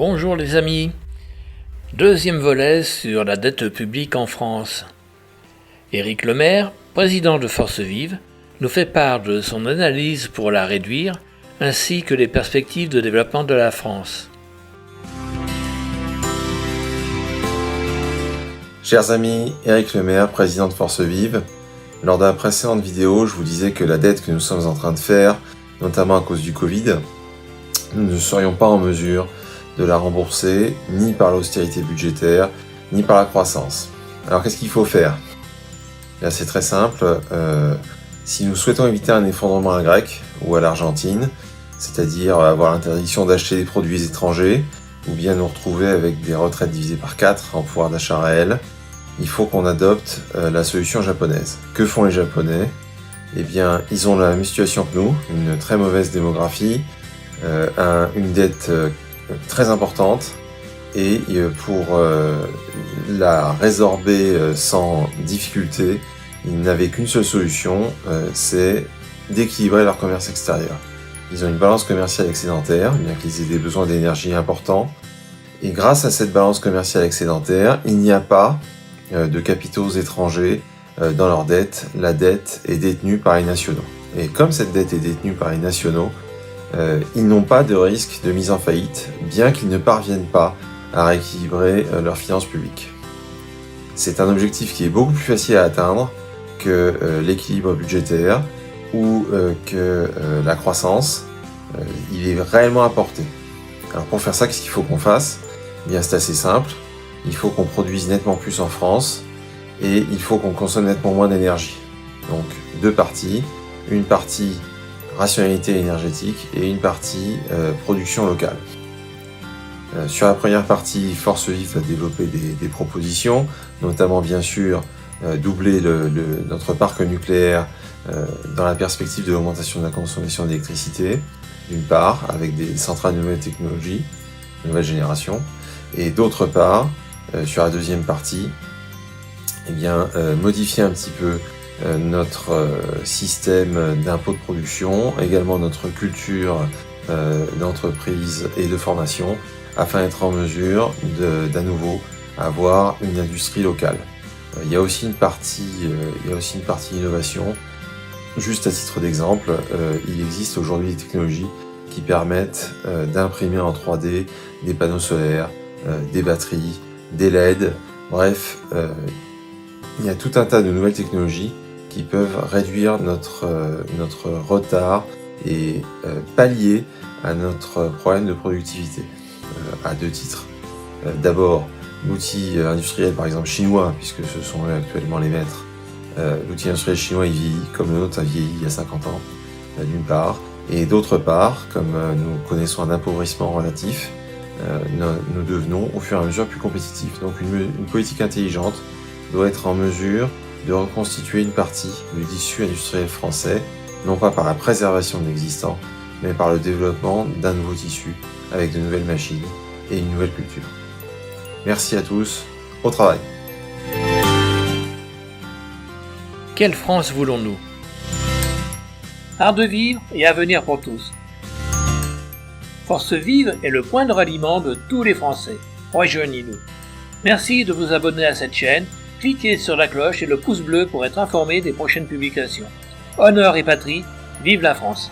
Bonjour les amis. Deuxième volet sur la dette publique en France. Éric Lemaire, président de Force Vive, nous fait part de son analyse pour la réduire, ainsi que les perspectives de développement de la France. Chers amis, Éric Lemaire, président de Force Vive. Lors de la précédente vidéo, je vous disais que la dette que nous sommes en train de faire, notamment à cause du Covid, nous ne serions pas en mesure de la rembourser, ni par l'austérité budgétaire, ni par la croissance. Alors qu'est-ce qu'il faut faire ? Là, c'est très simple. Si nous souhaitons éviter un effondrement à Grèce ou à l'Argentine, c'est-à-dire avoir l'interdiction d'acheter des produits étrangers, ou bien nous retrouver avec des retraites divisées par 4 en pouvoir d'achat réel, il faut qu'on adopte la solution japonaise. Que font les Japonais ? Eh bien, ils ont la même situation que nous, une très mauvaise démographie, une dette très importante, et pour la résorber sans difficulté, ils n'avaient qu'une seule solution, c'est d'équilibrer leur commerce extérieur. Ils ont une balance commerciale excédentaire, bien qu'ils aient des besoins d'énergie importants, et grâce à cette balance commerciale excédentaire, il n'y a pas de capitaux étrangers dans leur dette. La dette est détenue par les nationaux. Et comme cette dette est détenue par les nationaux, ils n'ont pas de risque de mise en faillite, bien qu'ils ne parviennent pas à rééquilibrer leurs finances publiques. C'est un objectif qui est beaucoup plus facile à atteindre que l'équilibre budgétaire ou que la croissance. Il est réellement apporté. Alors pour faire ça, qu'est-ce qu'il faut qu'on fasse ? Eh bien, c'est assez simple. Il faut qu'on produise nettement plus en France et il faut qu'on consomme nettement moins d'énergie. Donc deux parties. Une partie rationalité énergétique et une partie production locale. Sur la première partie, Force Vive va développer des propositions, notamment bien sûr doubler notre parc nucléaire dans la perspective de l'augmentation de la consommation d'électricité, d'une part, avec des centrales de nouvelle technologie, de nouvelle génération, et d'autre part, sur la deuxième partie, eh bien, modifier un petit peu notre système d'impôt de production, également notre culture d'entreprise et de formation, afin d'être en mesure d'à nouveau avoir une industrie locale. Il y a aussi une partie innovation. Juste à titre d'exemple, il existe aujourd'hui des technologies qui permettent d'imprimer en 3D des panneaux solaires, des batteries, des LED, bref, il y a tout un tas de nouvelles technologies qui peuvent réduire notre retard et pallier à notre problème de productivité, à deux titres. D'abord, l'outil industriel, par exemple chinois, puisque ce sont eux actuellement les maîtres, l'outil industriel chinois il vieillit, comme le nôtre a vieilli il y a 50 ans, d'une part, et d'autre part, comme nous connaissons un appauvrissement relatif, nous devenons au fur et à mesure plus compétitifs. Donc une politique intelligente doit être en mesure de reconstituer une partie du tissu industriel français, non pas par la préservation de l'existant, mais par le développement d'un nouveau tissu, avec de nouvelles machines et une nouvelle culture. Merci à tous, au travail. Quelle France voulons-nous ? Art de vivre et avenir pour tous. Force Vive est le point de ralliement de tous les Français. Rejoignez-nous. Merci de vous abonner à cette chaîne. Cliquez sur la cloche et le pouce bleu pour être informé des prochaines publications. Honneur et patrie, vive la France!